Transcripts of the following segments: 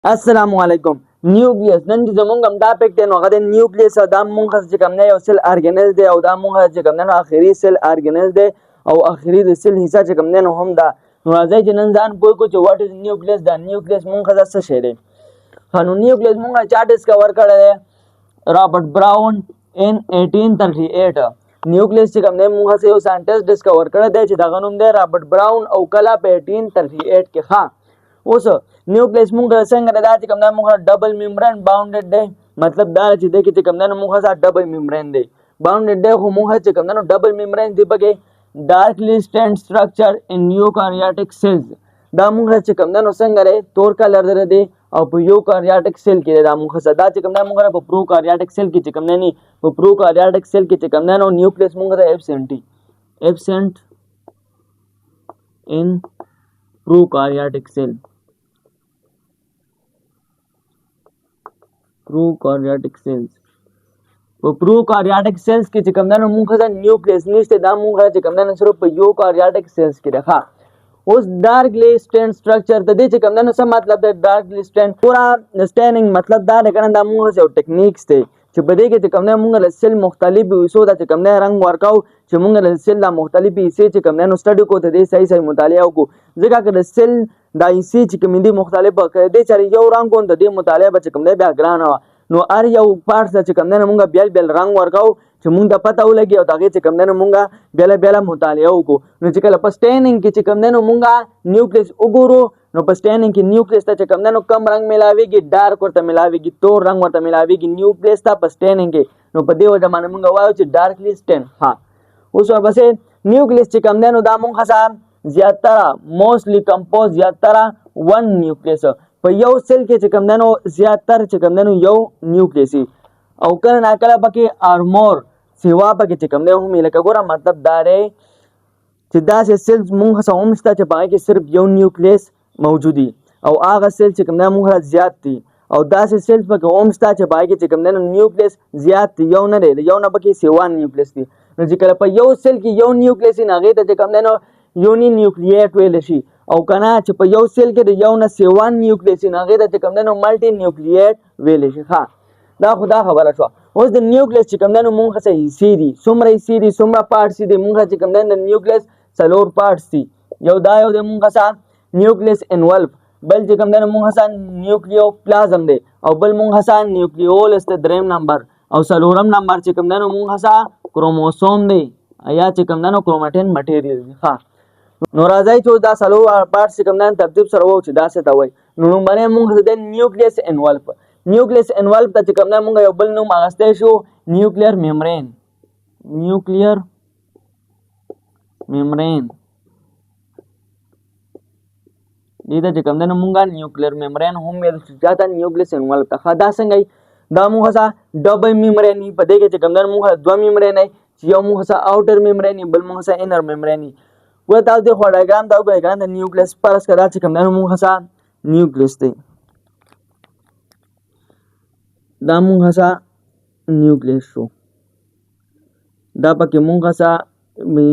السلام علیکم. نیوکلیس نن چې زمونږ هم دا پک دی نو هغه د نیوکلیس دا مونږ چې کوم نه یو سل ارګنل دی او دا مونږ چې کوم نه اخري سل ارګنل دی او اخري د سل حصہ چې کوم نه هم دا نو راځي چې نن ځان پوه کو چې واټ از نیوکلیس. دا نیوکلیس مونږ څه شی دی. خانو نیوکلیس مونږ چا ډیسکور کړی دی؟ رابرټ براون ان 1838. نیوکلیس چې کوم نه مونږ یو ساينټیست ډیسکور کړی دی چې دا نوم دی رابرټ براون او کله په 1838 کې. ها اوس نیوکلیس مونږ څنګه دا چې کوم نه مونږ ډبل میمبرین باونډډ دی. مطلب دا چې د کې کوم نه مونږ سره ډبل میمبرین دی باونډډ دی خو مونږ چې کوم نه ډبل میمبرین دی بګي ډارکلی سټینډ سټرکچر ان یوکاریوټیک سیلز. دا مونږ چې کوم نه څنګه لري تور کلر در دی او په یوکاریوټیک سیل کې دا مونږ سره دا چې کوم نه مونږ په پروکاریوټیک سیل کې چې کوم نه په پروکاریوټیک سیل کې چې کوم نه نیوکلیس مونږ ته ایبسنٹ ان پروکاریوټیک سیل. پروکاریوټیک سیلز په پروکاریوټیک سیلز کې چې کوم نه مونږ ته نیوکلیس نشته. دا مونږ چې کوم نه صرف په یوکاریوټیک سیلز کې ده. اوس ډارکلی سټینډ سټرکچر د دې چې کوم نه څه مطلب دی؟ ډارکلی سټینډ پورا سټینډینګ مطلب دا دی کنه دا مونږ یو ټیکنیکس دی چې په دې کې چې کوم نه مونږ له سیل مختلف حصو ته چې کوم نه رنگ ورکاو چې مونږ له سیل لا مختلف حصے چې کوم نه سټډي کوو ته دې صحیح مطالعه وکړو. ځکه چې د سیل دا حصے چې کوم دي مختلف کړي دي چې یو رنگ کوم د دې مطالعه به چې کوم نه بیا ګران و نو ار یو پارټ چې کوم نه مونږ بیل رنگ ورکاو چې مونږ د پته ولګي او دغه چې کوم نه مونږ بیل مطالعه وکړو. نو چې کله په سټینډینګ کې چې کوم نه مونږ نیوکلیس وګورو نو په سټینډینګ کې نیوکلیس ته چې کوم نه کم رنگ ملاويږي ډارک ورته ملاويږي تور رنگ ورته ملاويږي نیوکلیس ته په سټینډینګ کې. نو په دې وجه باندې مونږ وایو چې ډارکلی سټینډ. ها اوس ورپسې نیوکلیس چې کوم نه دا مونږ څه زیاتره موستلی کمپوز زیاتره ون نیوکلیس په یو سیل کې چې کوم نه زیاتره چې کوم نه یو نیوکلیس او کله نا کله پکې ارمور سیوا پکې چې کوم نه هم لکه ګوره مطلب دا دی چې دا سیلز مونږ سره هم شته چې پکې صرف یو نیوکلیس موجودي او هغه سیل چې کوم نه مونږ زیات دي او دا سیلز پکې هم شته چې پکې چې کوم نه نیوکلیس زیات دي یو نه دی یو نه پکې سیوا نیوکلیس دي. نو چې کله په یو سیل کې یو نیوکلیس نه هغه ته چې کوم نه یونی نیوکلیټ ویل شي او کنه چې په یو سیل کې د یو نه سیوان نیوکلیس نه هغه ته کوم نه ملټي نیوکلیټ ویل شي. ها دا خدا خبره شو. اوس د نیوکلیس چې کوم نه مونږ څه حصے دي څومره حصے دي څومره پارټس دي مونږ چې کوم نه نیوکلیس څلور پارټس دي. یو دا یو د مونږ څه نیوکلیس انولف بل چې کوم نه مونږ څه نیوکلیوپلازم دی او بل مونږ څه نیوکلیولس ته دریم نمبر او څلورم نمبر چې کوم نه مونږ څه کروموسوم دی یا چې کوم نه کروماټین مټیریل دی. ها نو راځي چې دا سلو پارټ چې کوم نه ترتیب سره وو چې دا څه ته وای. نو باندې مونږ د نیوکلیس انولف نیوکلیس انولف ته چې کوم نه مونږ یو بل نوم اغسته شو نیوکلیر میمبرین. نیوکلیر میمبرین دې ته چې کوم نه مونږه نیوکلیر میمبرین هم ویل چې نیوکلیس انولف ته دا څنګه دا مونږه سره ډبل میمبرین په دې کې چې کوم نه مونږه دوه میمبرین چې یو مونږه سره اوټر میمبرین بل مونږه سره انر میمبرین و تاسو د خو ډایګرام دا وګورئ د نیوکلیس پرس کدا چې کوم نه مونږه سره نیوکلیس دی دا مونږه سره نیوکلیس شو دا پکې مونږه سره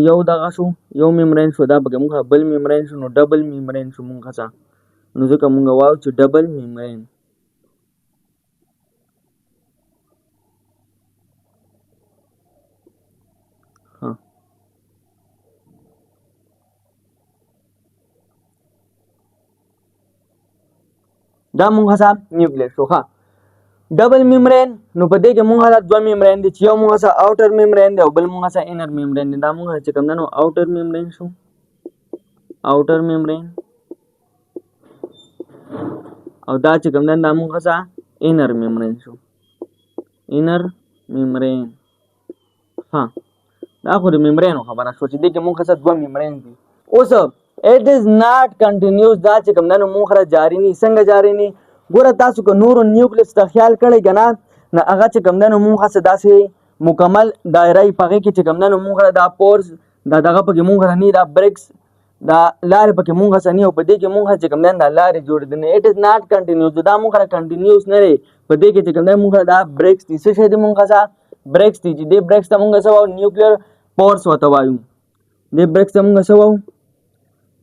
یو دغه شو یو میمبرین شو دا پکې مونږه بل میمبرین شو نو ډبل میمبرین شو مونږه سره نو ځکه مونږه وایو چې ډبل میمبرین. دا مونږه سره نیوکلیس شو. ها ډبل میمبرین نو په دې کې مونږه سره دوه میمبرین دي چې یو مونږه سره اوټر میمبرین دی او بل مونږه سره انر میمبرین دی. دا مونږه چې کوم نه اوټر میمبرین شو اوټر میمبرین او دا چې کوم نه مونږه سره انر میمبرین شو انر میمبرین. ها دا خو د میمبرین خبره شو چې دې کې مونږه سره دوه میمبرین دي. اوس it is not continuous دا چې کوم نه مونږ را جاری نه څنګه جاری نه ګوره تاسو کو نور نیوکلیس ته خیال کړئ کنه نه هغه چې کوم نه مونږه څه داسې مکمل دایره پغه کې چې کوم نه مونږه دا پورز دا دغه پکې مونږه نه دا بریکس دا لارې پکې مونږه څه نه او په دې کې مونږه چې کوم نه دا لارې جوړ دي نه it is not continuous دا مونږه کنټینیوس نه لري په دې کې چې کوم نه مونږه دا بریکس دي څه شي دي مونږه څه بریکس دي چې دې بریکس ته مونږه څه نیوکلیر پورس وته وایو دې بریکس ته مونږه څه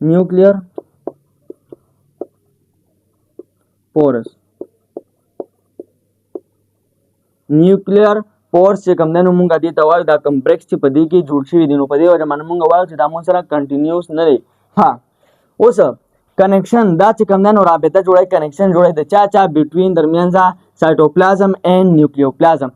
نیوکلیر پورس نیوکلیر پورس چې کوم دی نو مونږ دې ته وایو دا کوم برکس چې په دې کې جوړ شوي دي نو په دې وجه باندې مونږ وایو چې دا مونږ سره کنټینیوس نه دی. ها اوس کنیکشن دا چې کوم دی نو رابطه جوړوي کنیکشن جوړوي د چا بټوین درمیانځ سایټوپلازم اینڈ نیوکلیوپلازم.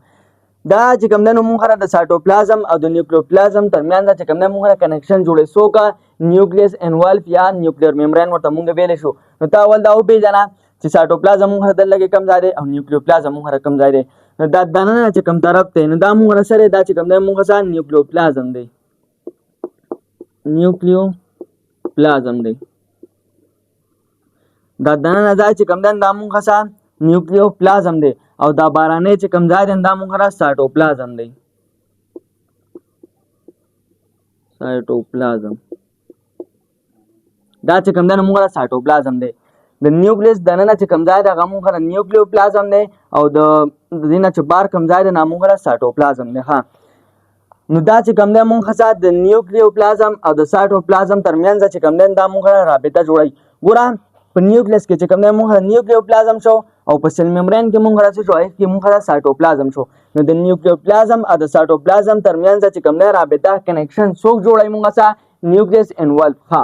دا چې کوم دی نو مونږ سره د سایټوپلازم او د نیوکلیوپلازم ترمیانځ چې کوم دی مونږ سره کنیکشن جوړوي څو کا نیوکلیس انوالف یا نیوکلیر میمبرین ورته مونږ ویلی شو. نو تا اول دا وپېژنه چې سایټوپلازم مونږ سره دلته کې کم ځای دی او نیوکلیوپلازم مونږ سره کم ځای دی. نو دا دننه چې کوم طرف دی نو دا مونږ سره دا چې کوم دی مونږ سره نیوکلیوپلازم دی نیوکلیوپلازم دی. دا دننه ځای چې کوم دی دا مونږ سره نیوکلیوپلازم دی او دا بارانه چې کوم ځای دی دا مونږ سره سایټوپلازم دی سایټوپلازم. دا چې کوم دی نو مونږ سره سایټوپلازم دی. د نیوکلیس دننه چې کوم ځای دی هغه مونږ سره نیوکلیوپلازم دی او د دې نه چې بار کوم ځای دی نو مونږ سره سایټوپلازم دی. ها نو دا چې کوم دی مونږ سره د نیوکلیوپلازم او د سایټوپلازم ترمنځ چې کوم دی دا مونږ سره رابطه جوړوي. ګوره په نیوکلیس کې چې کوم دی مونږ سره نیوکلیوپلازم شو او په سیل ممبرین کې مونږ سره څه شو کې مونږ سره سایټوپلازم شو. نو د نیوکلیوپلازم او د سایټوپلازم ترمنځ چې کوم دی رابطه کنیکشن څوک جوړوي مونږ سره نیوکلیس انوالف. ها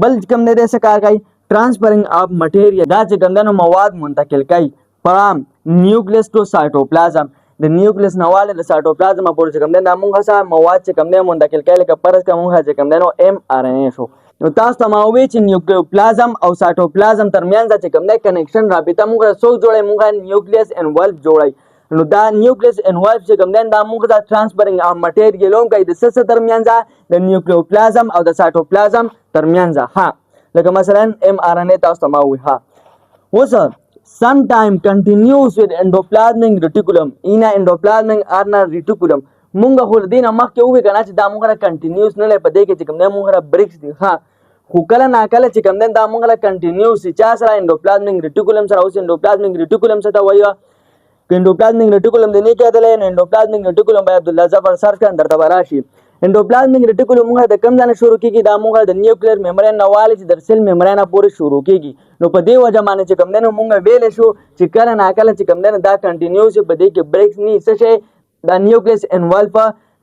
بل کوم دی څه کار کوي transferring of material دا چې کوم دی نو مواد منتقل کوي فرام نیوکلیس ټو سایټوپلازم. د نیوکلیس نه واله د سایټوپلازم پورې چې کوم دی دا مونږ سره مواد چې کوم دی منتقل کوي لکه فرض کوم چې کوم دی نو ایم آر ان اے شو. نو تاسو ته ما وویل چې نیوکلیوپلازم او سایټوپلازم ترمنځ چې کوم دی کنیکشن رابطه مونږ څوک جوړوي مونږ نیوکلیس انوالف جوړوي. نو دا نیوکلیس انوالف چې کوم دی دا مونږ د transferring of material هم کوي د څه ترمنځ د نیوکلیوپلازم او د سایټوپلازم ترمنځ. ها لکه مثلا ایم آر ان اے تاسو ته ما وویل. ها اوس sometime continues with endoplasmic reticulum اینا endoplasmic ارنا reticulum مونږ خو دینه مخکې وویل کنه چې دا مونږ را کنټینیوس نه لې په دې کې چې کوم دی مونږ را بریکس دي. ها خو کله ناکله چې کوم دی دا مونږ را کنټینیوس چا سره endoplasmic reticulum سره. اوس endoplasmic reticulum څه ته وایي endoplasmic reticulum د نه کېدلې نو endoplasmic reticulum باید عبدالله ظفر سر کې اندر ته راشي. endoplasmic reticulum موږ د کم ځای شروع کیږي دا موږ د نیوکلیر ممبرین نه والي چې د سیل ممبرین پورې شروع کیږي. نو په دې وجه باندې چې کوم دی نو موږ ویلی شو چې کله ناکله چې کوم دی دا کنټینیوس په دې کې بریکس نه څه شی دا نیوکلیس انوالف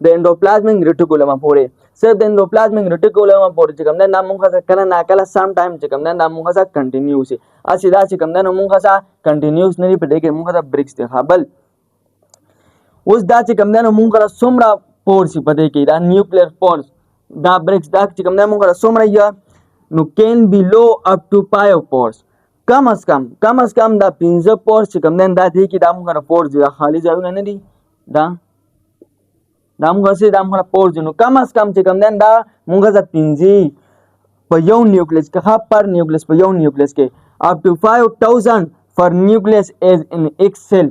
د endoplasmic reticulum پورې صرف د endoplasmic reticulum پورې چې کوم دی دا موږ کله ناکله سم ټایم چې کوم دی دا موږ سره کنټینیوس اسی دا چې کوم دی نو موږ سره کنټینیوس نه په دې کې موږ سره بریکس دی. بل اوس دا چې کوم دی نو موږ سره څومره پورس په دې کې دا نیوکلیر پورس دا بریکس دا چې کوم دی موږ سره څومره یا نو کین بی لو اپ ټو 5 پورس کم از کم دا 15 پورس چې کوم دی دا دې کې دا موږ سره پورس دی خالی ځایونه نه دي دا موږ سره دا موږ پورس نو کم از کم چې کوم دی دا موږ سره 15 په یو نیوکلیس کې پر نیوکلیس په یو نیوکلیس کې اپ ټو 5000 for nucleus is in X cell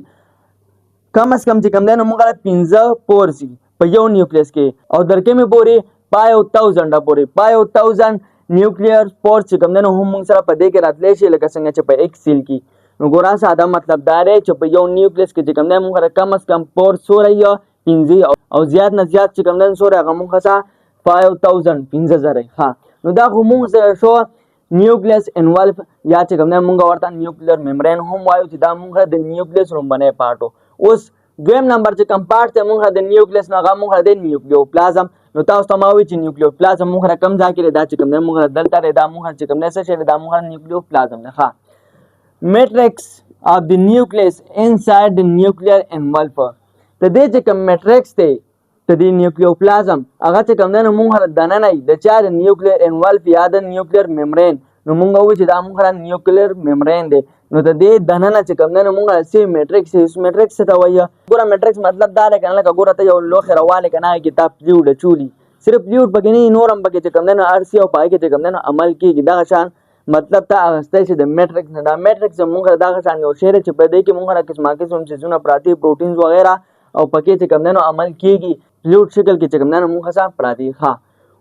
کم از کم چې کوم دی نو موږ 15 پورس په یو نیوکلیس کې او درکې مې پورې 5000 پورې 5000 نیوکلیر پورس چې کوم دی نو هم موږ سره په دې کې راتلی شي لکه څنګه چې په ایک سیل کې. نو ګوره ساده مطلب دا دی چې په یو نیوکلیس کې چې کوم دی موږ سره کم از کم پورس سوری یا 15 او زیات نه زیات چې کوم دی سوری هغه موږ سره 5000 15000. ها نو دا خو موږ سره شو نیوکلیس انوالف یا چې کوم دی موږ ورته نیوکلیر ممبرین هم وایو چې دا موږ د نیوکلیس رومبنی پارټ اوس دویم نمبر چې کوم پارټ ته موږ د نیوکلیس نه هغه موږ د نیوکلیوپلازم. نو تاسو ته ما وایي چې نیوکلیوپلازم موږ کم ځای کې دا چې کوم دی موږ دلته دا موږ چې کوم دی څه شی دا موږ نیوکلیوپلازم نه. ها میټرکس اف د نیوکلیس انساید د نیوکلیر انوالف ته دې چې کوم میټرکس دی ته د نیوکلیوپلازم هغه چې کوم دی نو موږ دننه د چا د نیوکلیر انوالف یا د نیوکلیر ممبرین نو موږ وایو چې دا موږ نیوکلیر ممبرین دی. نو د دې دننه چې کوم دی نو موږ سی میټرکس میټرکس ته وایي. ګوره میټرکس مطلب دا دی کنه لکه ګوره ته یو لوښی راوالی کنه هغې کې تا فلوډ اچولي صرف فلوډ پکې نه نور هم پکې چې کوم دی نو ارسي او په هغې کې چې کوم دی نو عمل کېږي دغه شان مطلب ته اخیستی شي د میټرکس نه. دا میټرکس موږ دغه شان یو شی دی چې په دې کې موږ قسمه قسم څیزونه پراته پروټینز وغیره او پکې چې کوم دی نو عمل کېږي فلوډ شکل کې چې کوم دی نو موږ سره پراته. ښه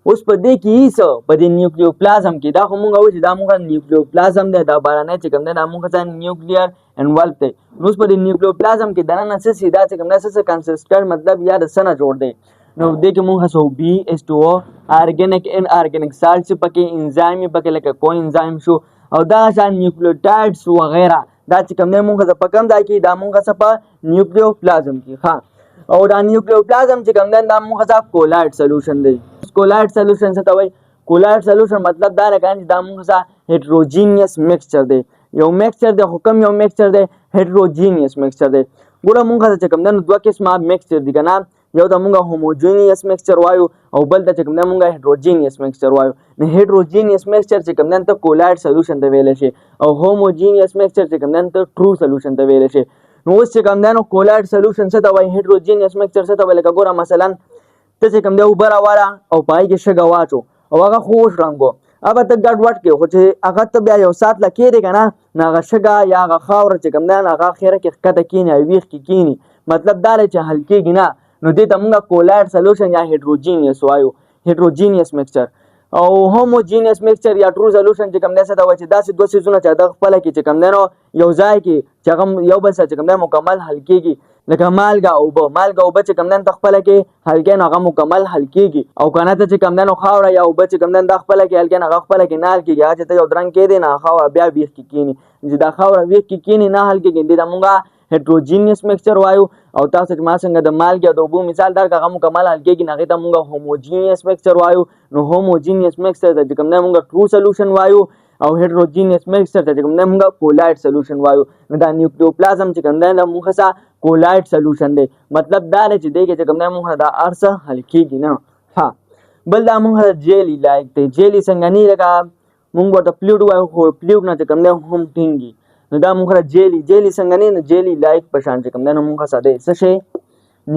اوس په دې کې څه په دې نیوکلیوپلازم کې دا خو موږ وایو چې دا موږ نیوکلیوپلازم دی دا بارانه چې کوم دی دا موږ سره نیوکلیر انوالف دی. نو اوس په دې نیوکلیوپلازم کې دننه څه سیدا چې کوم دی څه کنسسټنټ مطلب یا د څه نه جوړ دی. نو دې کې موږ هڅو BH2O ارګینیک ان ارګینیک سالټس پکې انزایم پکې لکه کو انزایم شو او دا شان نیوکلیوټایډز وغیرہ دا چې کوم دی مونږ په کوم ځای کې دا مونږ په نیوکلیوپلازم کې ها او دا نیوکلیوپلازم چې کوم دی دا مونږ کولایډ سولوشن دی کولایډ سولوشن څه ته وایي کولایډ سولوشن مطلب دا راګان چې دا مونږ هیټروجینیس میکسچر دی یو میکسچر دی خو کوم یو میکسچر دی هیټروجینیس میکسچر دی ګوره مونږ چې کوم دی دوه قسمه میکسچر دي کنه یو د مونږ هوموجینیس میکسچر وایو او بل د چې کوم دی مونږ هیټروجینیس میکسچر وایو نو هیټروجینیس میکسچر چې کوم دی ته کولایډ سولوشن ته ویل شي او هوموجینیس میکسچر چې کوم دی ته ټرو سولوشن ته ویل شي نو اوس چې کوم دی نو کولایډ سولوشن څه ته وایي هیټروجینیس میکسچر څه ته وایي لکه ګوره مثلا ته چې کوم دی اوبه راواړه او پای کې شګه واچو او هغه خوږ رنګ अब ته ګډ وډ کې خو چې هغه ته بیا یو سات لا کېږي کنه نه هغه شګه یا هغه خاور چې کوم دی هغه خیره کې کته کینی او ویخ کې کینی مطلب دا چې حل کېږي نه نو دې ته موږ کولایډ سولوشن یا هیټروجینیس وایو هیټروجینیس میکسچر او هوموجینیس میکسچر یا ټرو سولوشن چې کوم دی څه ته وایي چې داسې دوه څیزونه چې د خپله کې چې کوم دی نو یو ځای کې چې هغه یو بل سره چې کوم دی مکمل حل کېږي لکه مالګه اوبه چې کوم دی ته خپله کې حل کېږي نو هغه مکمل حل کېږي او که نه ته چې کوم دی نو خاوره یا اوبه چې کوم دی دا خپله کې حل کېږي هغه خپله کې نه حل کېږي هغه چې ته یو درنګ کېدی نه خاوره بیا ویښ کې کېني چې دا خاوره ویښ کې کېني نه حل کېږي دې ته مونږ هیټروجینیس میکسچر وایو او تاسو چې ما څنګه د مالګې او د اوبو مثال درکړ هغه مکمل حل کېږي نو هغې ته مونږ هوموجینیس میکسچر وایو نو هوموجینیس میکسچر ته چې کوم دی مونږ ټرو سولوشن وایو او هیټروجینیس میکسچر ته چې کوم دی مونږ کولایډ سولوشن وایو نو دا نیوکلیوپلازم چې کوم دی دا مونږ څه کولایډ سولوشن دی مطلب دا دی چې دی کې چې کوم دی مونږ دا هر څه حل کېږي نه ها بل دا مونږ جیلی لایق دی جیلی څنګه نه لکه مونږ ورته فلویډ وایو خو فلویډ نه چې کوم دی هم ټینګي نو دا مونږ جیلی څنګه نه جیلی لایق په شان چې کوم دی نو مونږ څه دی څه شی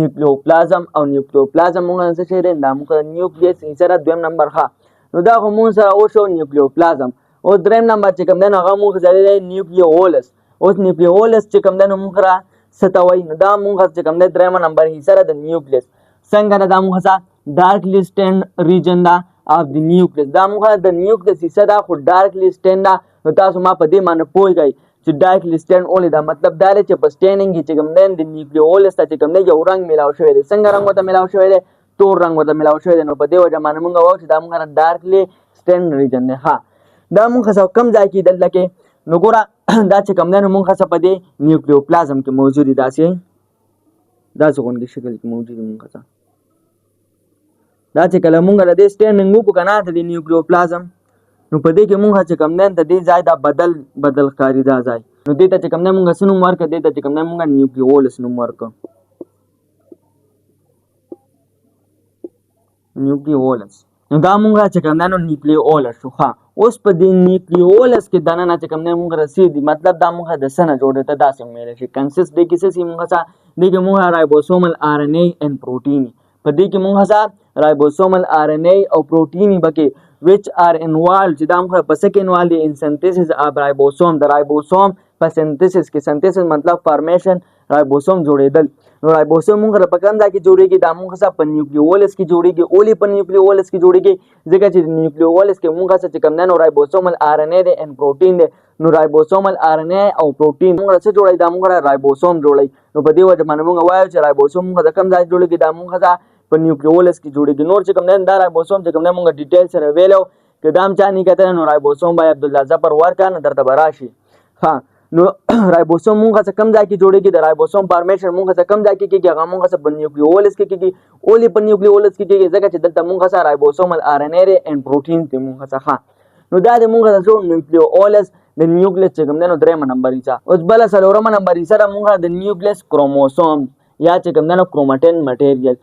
نیوکلیوپلازم او نیوکلیوپلازم مونږ څه شی دی دا مونږ نیوکلیس سره دویم نمبر ښه نو دا خو مونږ سره وشو نیوکلیوپلازم او دریم نمبر چې کوم دی نو هغه مونږ سره دی نیوکلیوولس اوس نیوکلیوولس چې کوم دی نو مونږ سره څه ته وایي نو دا مونږ چې کوم دی درېیمه نمبر حصه سره د نیوکلیس څنګه ده دا مونږ سره ډارکلی سټینډ ریجن ده اف د نیوکلیس دا مونږ د نیوکلیس حصه ده خو ډارکلی سټینډ ده نو تاسو ما په دې باندې پوهیږئ چې ډارکلی سټینډ اونلی دا مطلب دا دی چې په سټینډینګ کې چې کوم دی د نیوکلیوولس ته چې کوم دی یو رنګ میلاو شوی دی څنګه رنګ ورته میلاو شوی دی تور رنګ ورته میلاو شوی دی نو په دې وجه باندې مونږ وایو چې دا مونږ ډارکلی سټینډ ریجن دی ها دا مونږ کم ځای کې دلته کې نو ګوره دا چې کوم دی نو مونږ په دې نیوکلیوپلازم کې موجود دي داسې غوندې شکل کې موجود دي مونږ دا چې کله مونږ د دې سټینډینګ وکړو که نه د دې نیوکلیوپلازم نو په دې کې مونږ چې کوم دی د دې ځای دا بدل ښکاري دا ځای نو دې ته چې کوم دی مونږ څه نوم ورکړه دې ته چې کوم دی مونږ نیوکلیوولس نوم ورکړه نیوکلیوولس نو دا مونږ چې کوم دی نو نیوکلیوولس شو ښه اوس په دې نیوکلیوولس کې دننه چې کوم دی مونږ رسېږي مطلب دا مونږ د څه نه جوړ دی ته داسې ویلی شي کنسس دې کې څه شي مونږ څه دې کې مونږ رایبوسومل آر ان ای اینډ پروټین په دې کې مونږ څه رایبوسومل آر ان ای او پروټین بکې which are involved چې دا مونږ په څه کې involved in synthesis of ribosome د رایبوسوم په سنتیسس کې سنتیسس مطلب فارمیشن رایبوسوم جوړېدل نو رایبوسوم مونږ په کوم ځای کې جوړېږي دا مونږ په نیوکلیوولس کې جوړېږي اولې په نیوکلیوولس کې جوړېږي ځکه چې نیوکلیوولس کې مونږ چې کوم دی نو رایبوسومل آر ان ای دی ان پروټین دی نو رایبوسومل آر ان ای او پروټین مونږ څه جوړوي دا مونږ رایبوسوم جوړوي نو په دې وجه باندې مونږ وایو چې رایبوسوم مونږ د کوم ځای جوړېږي دا مونږ په نیوکلیوولس کې جوړېږي نور چې کوم دی دا رایبوسوم چې کوم دی مونږ ډیټیل سره ویلو که دا هم چا نه کتلی نو رایبوسوم باید عبدالله ظفر ورکړه نو درته به راشي ها نو رایبوسوم مونږ څه کوم ځای کې جوړېږي د رایبوسوم فارمیشن مونږ څه کوم ځای کې کېږي هغه مونږ په نیوکلیوولس کې کېږي اولې په نیوکلیوولس کې کېږي ځکه چې دلته مونږ رایبوسومل آر ان ای دی اینډ پروټین دی مونږ څه نو دا د مونږ د نیوکلیوولس د نیوکلیس چې کوم دی نو درېیمه نمبر حصه اوس بله څلورمه نمبر حصه ده مونږ د نیوکلیس کروموسوم یا چې کوم دی نو کرومټین مټیریل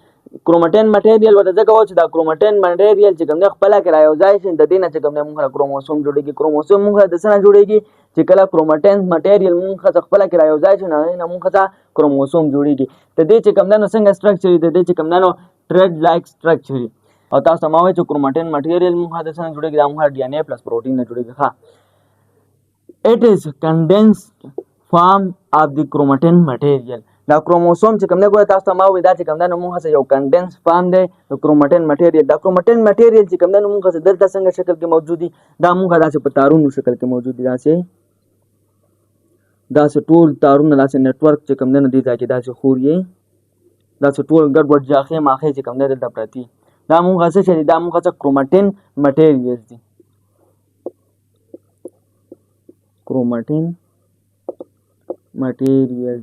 کرومټین مټیریل ورته ځکه وایو چې دا کرومټین مټیریل چې کوم دی خپله کې رایوځای شي د دې نه چې کوم دی مونږ کروموسوم جوړېږي کروموسوم مونږ د څه نه جوړېږي چې کله کرومټین مټیریل مونږ خپله کې رایوځای شي نو نه مونږ کروموسوم جوړېږي د دې چې کوم دی نو څنګه سټرکچر د دې چې کوم دی نو تھریډ لایک سټرکچر او تاسو ته ما وایي چې کرومټین مټیریل مونږ د څه نه جوړېږي دا مونږ ډي ان اے پلس پروټین نه جوړېږي ښه it is condensed form of the chromatin material دا کروموسوم چې کوم دی ګوره تاسو ته ما وایي دا چې کوم دی نو مونږ یو کنډنس فارم دی د کرومټین مټیریل دا کرومټین مټیریل چې کوم دی نو مونږ دلته څنګه شکل کې موجود دي دا مونږ داسې په تارونو شکل کې موجود دي داسې ټول تارونه داسې نیټورک چې کوم دی نو دې ځای کې داسې خوري داسې ټول ګډوډ جاخې ماخې چې کوم دی دلته پرتې دا مونږ څه شی دي دا مونږ کرومټین مټیریلز دي کرومټین مټیریل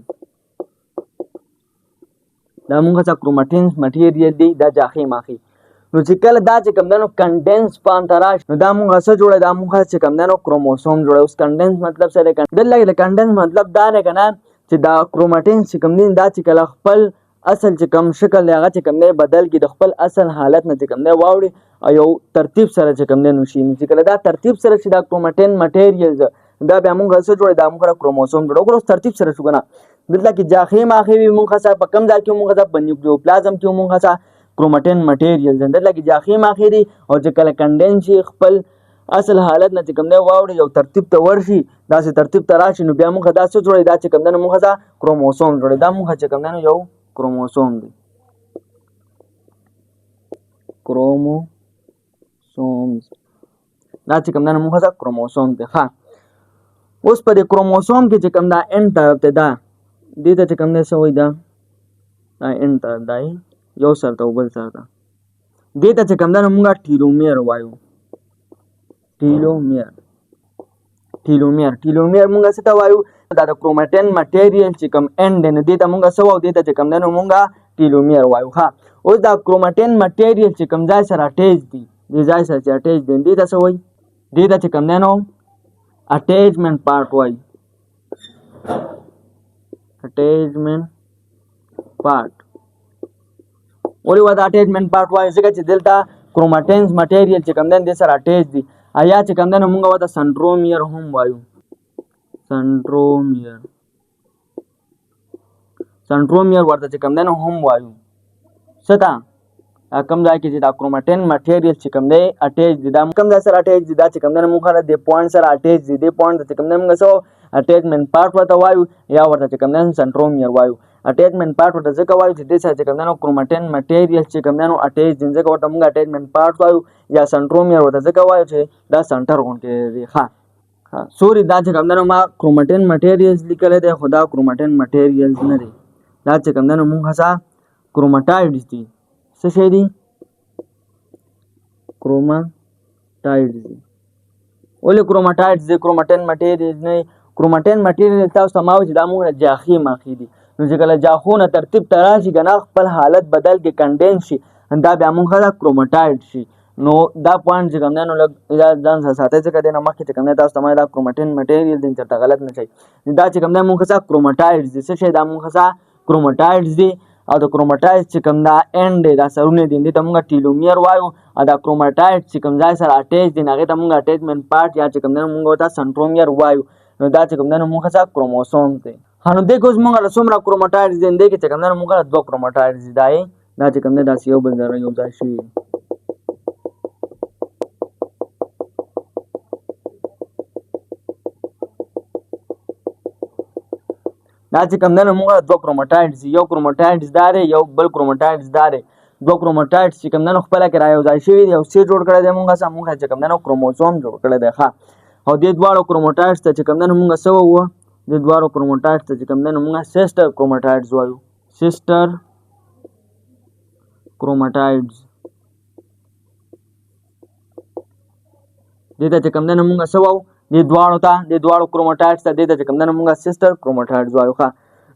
دا مونږ څه کروماتینز مټیریل دی دا جاخې ماخې. نو چې کله دا چې کوم دنو کنډنس فارم ته راشي نو دا مونږ څه جوړه دا مونږ چې کوم دنو کروموسوم جوړه. اوس کنډنس مطلب څه دی؟ دلته کنډنس مطلب دا دی کنه چې دا کروماتینز چې کوم دي دا چې کله خپل اصل چې کوم شکل دی هغه چې کوم دی بدل کی د خپل اصل حالت نه چې کوم دی واوړي او یو ترتیب سره چې کوم دی نو شي. چې کله دا ترتیب سره چې دا کروماتین مټیریل دا بیا مونږ څه جوړه دا مونږ کروموسوم جوړه. وګورئ ترتیب سره شو کنه دلته کې جاخې ماخې وي مونږ څه په کم ځای کې مونږ څه په نیوکلیوپلازم کې مونږ څه کروماتین مټیریل دلته کې جاخې ماخې دي او چې کله کنډنس شي خپل اصل حالت نه چې کوم دی واوړي یو ترتیب ته ورشي داسې ترتیب ته راشي نو بیا مونږ دا څه جوړه دا چې کوم دی مونږ څه کروموسوم جوړه. دا مونږ چې کوم دی یو کروموسوم دی کروموسومز دا چې کوم دی مونږ څه کروموسوم دی. ها اوس په دې کروموسوم کې چې کوم دا ان طرف ته دا دې ته چې کوم دی څه وایي دا ان طرف دا یو سر ته بل سر ته دې ته چې کوم دی مونږ ټیلومیر وایو. ټیلومیر مونږ څه ته وایو دا د کروماتین مټیریل چې کوم اند دی دې ته مونږ څه وایو دې ته چې کوم دی مونږ ټیلومیر وایو. ها اوس دا کروماتین مټیریل چې کوم ځای سره اټیچ دي دې ځای سره چې اټیچ دي دې ته څه وایي دې ته چې کوم دی اټیچمنټ پارټ وایي. اټیچمنټ پارټ ولې وایي دا اټیچمنټ پارټ وایي ځکه چې دلته کروماتینز مټیریل چې کوم دی دې سره اټیچ دي یا چې کوم دی نو مونږ ورته سنټرومیر هم وایو. سنټرومیر ورته چې کوم دی نو هم وایو. څه ته کوم ځای کې چې دا کروماتین مټیریل چې کوم دی اټیچ دي دا کوم ځای سره اټیچ دي دا چې کوم دی مونږ د پوینټ سره اټیچ دي دې پوینټ چې کوم دی مونږ څه اټیچمنټ پارټ ورته وایو یا ورته چې کوم دی سنټرومیر وایو. اټیچمنټ پارټ ورته ځکه وایو چې دې سره چې کوم دی کروماتین مټیریل چې کوم دی اټیچ دي ځکه ورته مونږ اټیچمنټ پارټ وایو یا سنټرومیر ورته ځکه وایو چې دا سنټر غونډې دی. ها سوري دا چې کوم دی ما کروماتین مټیریلز لیکلی دی خو دا کروماتین مټیریلز نه دی دا چې کوم دی مونږ څه کروماټایډز دي. څه شی دي؟ کروماټایډز دي. ولې کروماټایډز دي؟ کروماتین مټیریلز نه. کروماتین مټیریل تاسو ته ما وایي چې دا مونږ جاخې ماخې دي نو چې کله جاخونه ترتیب ته راشي که نه خپل حالت بدل کې کنډنس شي دا بیا مونږ کروماټایډ شي. نو دا پوینټ چې کوم دی نو لږ ځان سره ساتئ ځکه دې نه مخکې چې کوم دی تاسو ته ما دا کروماتین مټیریل دی چېرته غلط نه شي. دا چې کوم دی مونږ څه کروماټایډز دي. څه شی دا مونږ څه کروماټایډز دي او د کروماټایډ چې کوم دا اینډ دی دا سرونه دي دې ته مونږ ټیلومیر وایو او دا کروماټایډ چې کوم ځای سره اټیچ دي هغې ته مونږ اټیچمنټ پارټ یا چې کوم دی مونږ ورته سنټرومیر وایو. نو دا چې کوم دی مونږ څه کروموسوم دی. نو دې کې اوس مونږ له څومره کروماټایډز دي دې کې چې کوم دی مونږ له 2 کروماټایډز دي دا چې کوم دی داسې یو بل سره یو ځای شوي. دا چې کوم دی نو مونږ 2 کروماټایډز دي. یو کروماټایډز دا دی یو بل کروماټایډز دا دی. 2 کروماټایډز چې کوم دی نو خپله کې را یو ځای شوي دي او څه جوړ کړی دی مونږ چې کوم دی نو کروموسوم جوړ کړی دی. ښه او دې دواړو کروماټایډز ته چې کوم دی نو مونږ څه ووایو دې دواړو کروماټایډز ته چې کوم دی نو مونږ سیسټر کروماټایډز وایو. سیسټر کروماټایډز دې ته چې کوم دی نو مونږ څه وایو دې دواړو کروماټایډز ته دې ته چې کوم دی نو مونږ سیسټر کروماټایډز وایو. ښه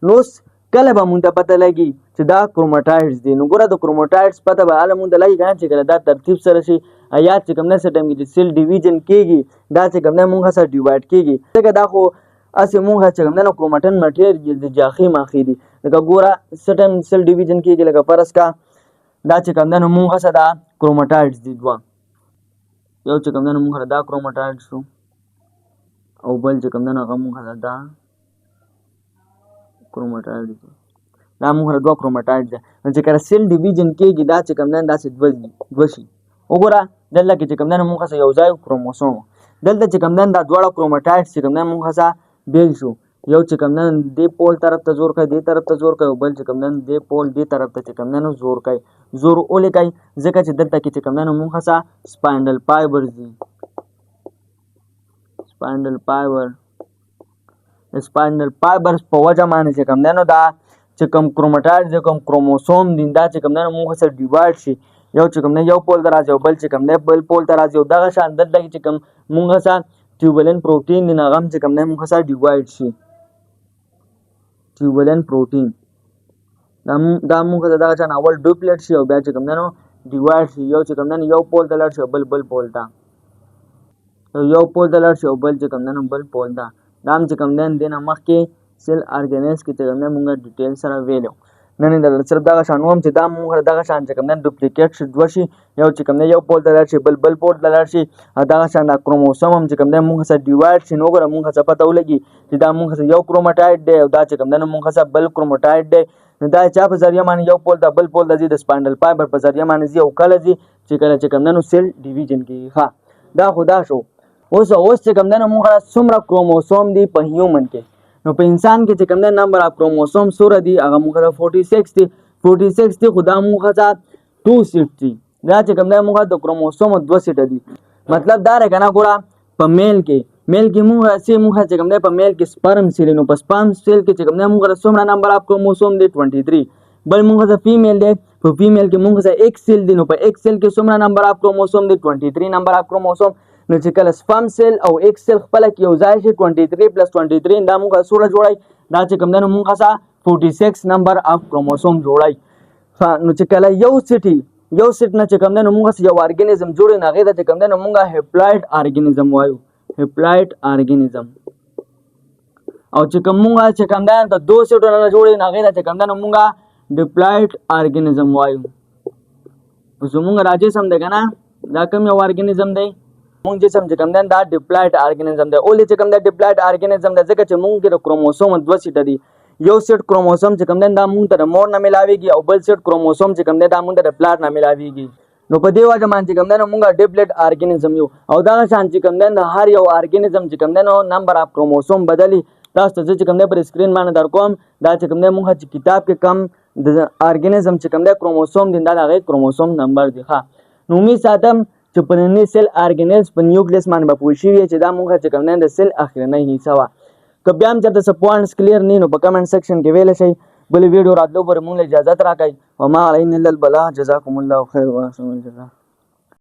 نو اوس کله به مونږ ته پته لګي چې دا کروماټایډز دي نو ګوره د کروماټایډز پته به هله مونږ ته لګي که نه چې کله دا ترتیب سره شي یا چې کوم دی څه ټایم کې چې سیل ډیویژن کېږي دا چې کوم دی مونږ سره ډیوایډ کېږي ځکه دا خو هسې مونږ چې کوم دی نو کروماتین مټیریل د جاخې ماخې دي لکه ګوره څه ټایم سیل ډیویژن کېږي لکه فرض کا دا چې کوم دی نو مونږ څه دا کروماټایډز دي دوه. یو چې کوم دی نو مونږ دا کروماټایډ شو او بل چې کوم دی نو هغه مونږ دا کروماټایډ دي. دا مونږ 2 کروماټایډ دي. نو چې کله سیل ډیویژن کېږي دا چې کوم دی داسې دوه شي. وګوره دلته کې چې کوم دی نو مونږ یو ځای کروموسوم دلته چې کوم دی دا دواړه کروماټایډز چې کوم دی مونږ بیل شو. یو چې کوم دی دې پول طرف ته زور کوي دې طرف ته زور کوي او بل چې کوم دی دې پول دې طرف ته چې کوم دی نو زور کوي. زور ولې کوي ځکه چې دلته کې چې کوم دی نو مونږ سپاینډل فایبرز دي. سپاینډل فایبرز په وجه باندې چې کوم دی نو دا چې کوم کروماټایډز کوم کروموسوم دي دا چې کوم دی نو مونږ سره ډیوایډ شي. یو چې کوم دی یو پول ته راځي او بل چې کوم دی بل پول ته راځي او دغه شان دلته کې چې کوم مونږ سره ټیوبولین پروټین دي هغه هم چې کوم دی مونږ سره ډیوایډ شي. Turbulent protein دا مونږ ته دغه شان اول ډوپلیټ شي او بیا چې کوم دی نو ډیوایډ شي یو چې کوم دی نو یو پول ته لاړ شي او بل پول ته یو پول ته لاړ شي او بل چې کوم دی نو بل پول ته دا هم چې کوم دی دې نه مخکې سیل ارګنیز کې چې کوم دی مونږ ډیټیل سره ویلو نن درته صرف دغه شان وم چې دا مونږ دغه شان چې کوم دی ډوپلیکیټ شي دوه شي یو چې کوم دی یو پول ته لاړ شي بل پول ته لاړ شي دغه شان دا کروموسوم هم چې کوم دی مونږ سره ډیوایډ شي نو ګوره مونږ څه پته ولګي چې دا مونږ سره یو کروماټایډ دی او دا چې کوم دی نو مونږ سره بل کروماټایډ دی نو دا چا په ذریعه باندې یو پول ته بل پول ته ځي د سپانډل فایبر په ذریعه باندې ځي او کله ځي چې کله چې کوم دی نو سیل ډیویژن کېږي ښه دا خو دا شو اوس چې کوم دی نو مونږ څومره کروموسوم دي په هیومن کې نو په انسان کې چې کوم دی نمبر اف کروموسوم څومره دي هغه مونږ 46 دي 46 دي خو دا مونږ ته 2 سیټ دي دا چې کوم دی مونږ د کروموسوم 2 سیټ دي مطلب دا رې کنه ګوره په میل کې مونږ چې کوم دی په میل کې سپرم سیل نو په سپرم سیل کې چې کوم دی مونږ څومره نمبر اف کروموسوم دي 23 بل مونږ ته فیمیل دی په فیمیل کې مونږ ته ایک سیل دی نو په ایک سیل کې څومره نمبر اف کروموسوم دي 23 نمبر اف کروموسوم نو چې کله سپرم سیل او ایک سیل خپل کې یو ځای شي 23 + 23 دا مونږ سره جوړای دا چې کوم دی نو مونږ سره 46 نمبر اف کروموسوم جوړای نو چې کله یو سیټ نه چې کوم دی نو مونږ یو ارګانیزم جوړ نه غي دا چې کوم دی نو مونږ هپلایډ ارګانیزم وایو هپلایډ ارګانیزم او چې کوم مونږ چې کوم دی د دوه سیټونو نه جوړ نه غي دا چې کوم دی نو مونږ ډیپلایډ ارګانیزم وایو زمونږ راځي سم دی کنه دا کوم یو ارګانیزم دی مونږ چې سم چې کوم دی دا ډیپلایډ ارګانیزم دی اولې چې کوم دی ډیپلایډ ارګانیزم دی ځکه چې مونږ کې د کروموسوم 2 سیټ دي یو سیټ کروموسوم چې کوم دی دا مونږ ته د مور نه ملاويږي او بل سیټ کروموسوم چې کوم دی دا مونږ ته د پلار نه ملاويږي نو په دې وجه باندې کوم دی نو مونږ ډیپلایډ ارګانیزم یو او دا شان چې کوم دی هر یو ارګانیزم چې کوم دی نو نمبر اف کروموسوم بدلی تاسو ته چې کوم دی پر سکرین باندې درکوم دا چې کوم دی مونږ چې کتاب کې کم د ارګانیزم چې کوم دی کروموسوم دی دا هغه کروموسوم نمبر دی ښه نو می ساتم چې په نننی سیل ارګانیز په نیوکلیس باندې به پوه شي چې دا مونږ چې کوم دی د سیل اخرنۍ حصہ وا که بیا هم چېرته څه پوینټس کلیر نه نو په کمنټ سیکشن کې ویلی شئ بلې ویډیو راتلو پورې مونږ له اجازت راکئ وما علینا الا البلاغ جزاکم الله خیر واحسن الجزاء